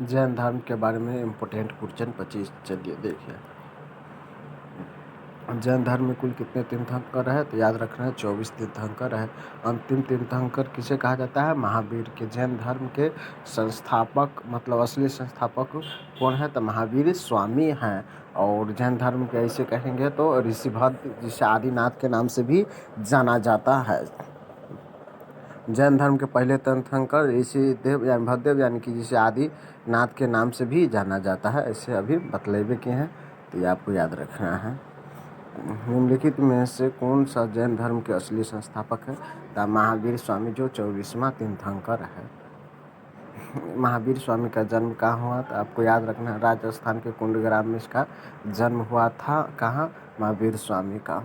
जैन धर्म के बारे में इम्पोर्टेंट क्वेश्चन 25। चलिए देखिए, जैन धर्म में कुल कितने तीर्थंकर है? तो याद रखना है 24 तीर्थंकर है। अंतिम तीर्थंकर किसे कहा जाता है? महावीर के। जैन धर्म के संस्थापक मतलब असली संस्थापक कौन है? तो महावीर स्वामी हैं। और जैन धर्म के ऐसे कहेंगे तो ऋषिभद्र, जिसे आदिनाथ के नाम से भी जाना जाता है। जैन धर्म के पहले तीर्थंकर ऋषिदेव यानी भद्रदेव, यानी कि जिसे आदिनाथ के नाम से भी जाना जाता है। ऐसे अभी बतलेबे किए हैं, तो ये आपको याद रखना है। निम्नलिखित में से कौन सा जैन धर्म के असली संस्थापक है? तो महावीर स्वामी, जो 24वां तीर्थंकर है। महावीर स्वामी का जन्म कहाँ हुआ? तो आपको याद रखना है राजस्थान के कुंडग्राम में इसका जन्म हुआ था। कहाँ? महावीर स्वामी का।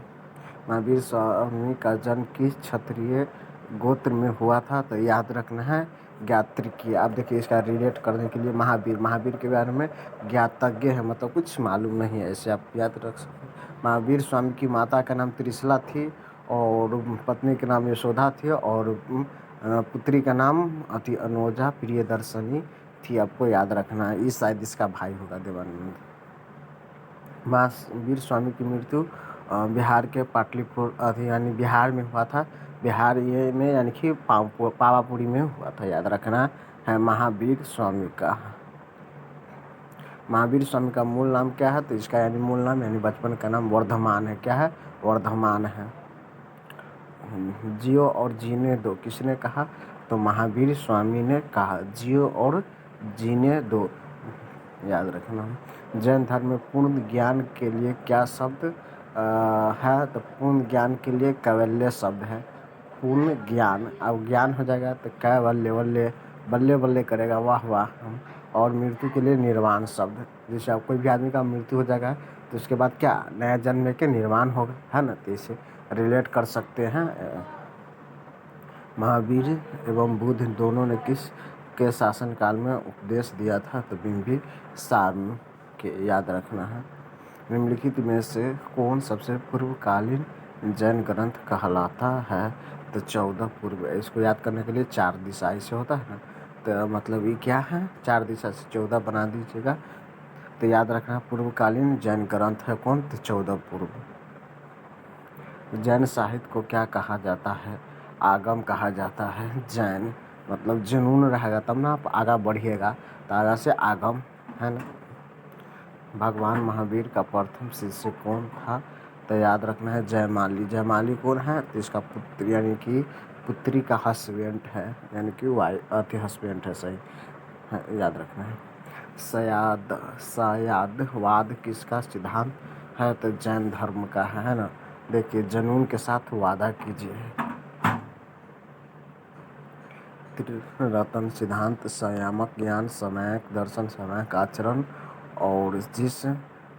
महावीर स्वामी का जन्म किस क्षत्रिय गोत्र में हुआ था? तो याद रखना है ज्ञात्रिकी। आप देखिए, इसका रिलेट करने के लिए महावीर के बारे में ज्ञातज्ञ है, मतलब कुछ मालूम नहीं है, ऐसे आप याद रख सकते हैं। महावीर स्वामी की माता का नाम त्रिशला थी और पत्नी का नाम यशोदा थी और पुत्री का नाम अति अनोजा प्रियदर्शनी थी। आपको याद रखना है। इस शायद इसका भाई होगा देवानंद। महावीर स्वामी की मृत्यु बिहार के पाटलिपुत्र यानी बिहार में हुआ था। बिहार ये में यानी कि पावापुरी में हुआ था। याद रखना है महावीर स्वामी का। महावीर स्वामी का मूल नाम क्या है? तो इसका यानी मूल नाम यानी बचपन का नाम वर्धमान है। क्या है? वर्धमान है। जियो और जीने दो किसने कहा? तो महावीर स्वामी ने कहा, जियो और जीने दो। याद रखना। जैन धर्म में पूर्ण ज्ञान के लिए क्या शब्द है? तो पूर्ण ज्ञान के लिए कैवल्य शब्द है। पूर्ण ज्ञान, अब ज्ञान हो जाएगा तो कैवल्य, वल्य बल्ले बल्ले करेगा, वाह वाह। और मृत्यु के लिए निर्वाण शब्द। जैसे अब कोई भी आदमी का मृत्यु हो जाएगा तो उसके बाद क्या नया जन्म के निर्माण होगा, है ना? तो इसे रिलेट कर सकते हैं। महावीर एवं बुद्ध दोनों ने किस के शासनकाल में उपदेश दिया था? तो बिंबिसार के। याद रखना है। निम्नलिखित में से कौन सबसे पूर्वकालीन जैन ग्रंथ कहलाता है? तो 14 पूर्व। इसको याद करने के लिए 4 दिशा ऐसे होता है ना, तो मतलब ये क्या है? 4 दिशा से 14 बना दीजिएगा। तो याद रखना पूर्वकालीन जैन ग्रंथ है कौन? तो 14 पूर्व। जैन साहित्य को क्या कहा जाता है? आगम कहा जाता है। जैन मतलब जुनून रहेगा तब ना आप आगा बढ़िएगा, तो आगा से आगम, है ना? भगवान महावीर का प्रथम शिष्य कौन था? तो याद रखना है जयमाली। जयमाली कौन है? तो इसका पुत्र यानी कि पुत्री का हस्बैंड है, यानी कि हस्बैंड है, सही है, याद रखना है। सयादवाद किसका सिद्धांत है? तो जैन धर्म का है ना? देखिए, जुनून के साथ वादा कीजिए। त्रिरत्न सिद्धांत, संयमक ज्ञान, सम्यक दर्शन, सम्यक आचरण और जिस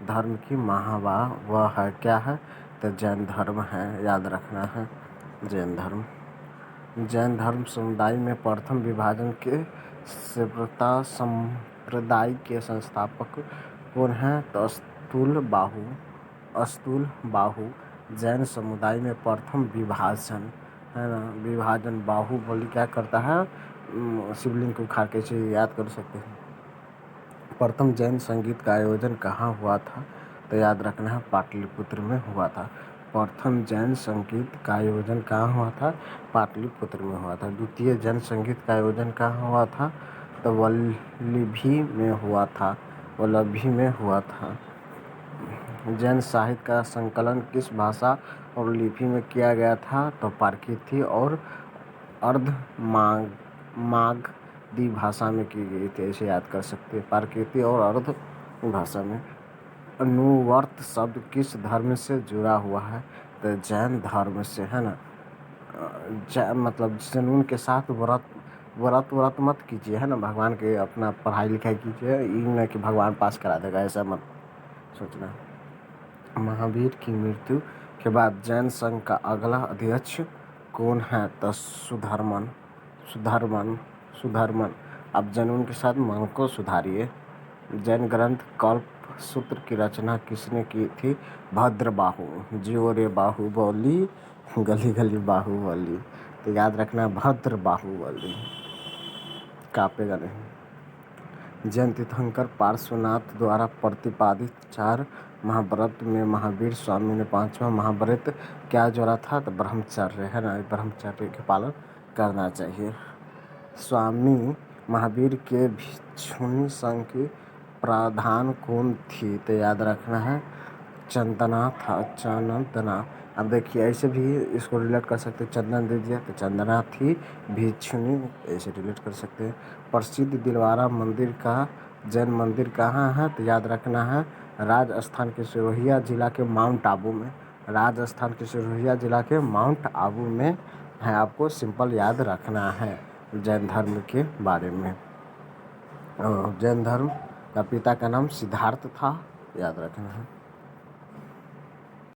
धर्म की महावाह वह है, क्या है? तो जैन धर्म है। याद रखना है जैन धर्म। जैन धर्म समुदाय में प्रथम विभाजन के तीव्रता संप्रदाय के संस्थापक कौन है? तो अस्तुल बाहु। जैन समुदाय में प्रथम विभाजन, है ना? विभाजन बाहुबली क्या करता है? शिवलिंग को उखाड़ के। इसे याद कर सकते हैं। प्रथम जैन संगीत का आयोजन कहाँ हुआ था? तो याद रखना है पाटलिपुत्र में हुआ था। प्रथम जैन संगीत का आयोजन कहाँ हुआ था? पाटलिपुत्र में हुआ था। द्वितीय जैन संगीत का आयोजन कहाँ हुआ था? तो वल्लभी में हुआ था। वल्लभी में हुआ था। जैन साहित्य का संकलन किस भाषा और लिपि में किया गया था? तो प्राकृति और मागधी भाषा में की गई थी। ऐसे याद कर सकते हैं, प्राकृति और अर्ध भाषा में। अनुवर्त शब्द किस धर्म से जुड़ा हुआ है? तो जैन धर्म से, है ना? मतलब जुनून के साथ व्रत मत कीजिए, है ना? भगवान के अपना पढ़ाई लिखाई कीजिए, ये नहीं कि भगवान पास करा देगा, ऐसा मत सोचना। महावीर की मृत्यु के बाद जैन संघ का अगला अध्यक्ष कौन है? तो सुधर्मन। अब जुनून के साथ मन को सुधारिए। जैन ग्रंथ कल्प सूत्र की रचना किसने की थी? भद्रबाहु। जियो रे बाहुबली, गली गली बाहुबली। तो याद रखना भद्र बाहुबली, कापेगा नहीं। जैन तीर्थंकर पार्श्वनाथ द्वारा प्रतिपादित 4 महाव्रत में महावीर स्वामी ने 5वां महाव्रत क्या जोड़ा था? तो ब्रह्मचर्य है ना, ब्रह्मचर्य के पालन करना चाहिए। स्वामी महावीर के भिक्षुणी संघ की प्रधान कौन थी? तो याद रखना है चंदना था, चंदना। अब देखिए ऐसे भी इसको रिलेट कर सकते हैं, चंदन दीजिए तो चंदना थी भिक्षुणी, ऐसे रिलेट कर सकते हैं। प्रसिद्ध दिलवारा मंदिर का जैन मंदिर कहाँ है? तो याद रखना है राजस्थान के सिरोहिया जिला के माउंट आबू में, राजस्थान के सिरोहिया जिला के माउंट आबू में है। आपको सिंपल याद रखना है जैन धर्म के बारे में। जैन धर्म का पिता का नाम सिद्धार्थ था, याद रखना है।